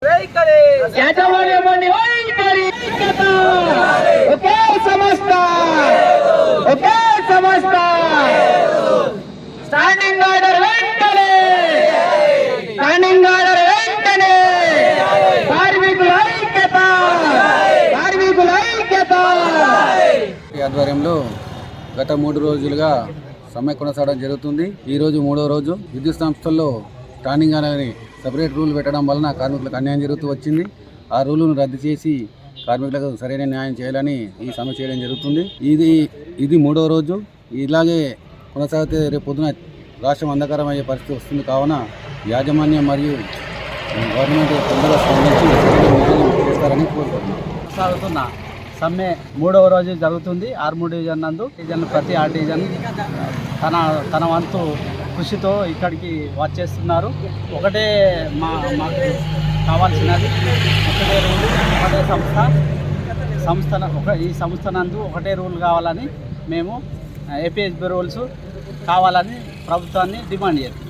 Standing order వెంటనే, standing order వెంటనే, కార్మికుల ఐక్యత, కార్మికుల ఐక్యత. ఆధ్వర్యంలో గత 3 రోజులుగా సమ్మె కొనసాగడం జరుగుతుంది. ఈరోజు 3వ రోజు. విద్యుత్ సంస్థల్లో స్టాండింగ్ ఆర్డర్ సపరేట్ రూల్ పెట్టడం వలన కార్మికులకు అన్యాయం జరుగుతూ వచ్చింది. ఆ రూలును రద్దు చేసి కార్మికులకు సరైన న్యాయం చేయాలని ఈ సమ్మె చేయడం జరుగుతుంది. ఇది 3వ రోజు. ఇలాగే కొనసాగితే రేపు పొద్దున రాష్ట్రం అంధకారం అయ్యే పరిస్థితి వస్తుంది. కావున యాజమాన్యం మరియు గవర్నమెంట్ తొందరగా స్పందించి చేస్తారని కోరుకుంటున్నాం. కొనసాగుతున్న సమ్మె 3వ రోజు జరుగుతుంది. ఆర్మూర్ డివిజన్ నందు ప్రతి డివిజన్ తన వంతు కృషితో ఇక్కడికి వచ్చేస్తున్నారు. ఒకటే మాకు కావాల్సినది, ఒకటే రూల్, ఒకటే ఈ సంస్థ నందు ఒకటే రూల్ కావాలని మేము ఏపీఎస్బీ రూల్స్ కావాలని ప్రభుత్వాన్ని డిమాండ్ చేస్తాం.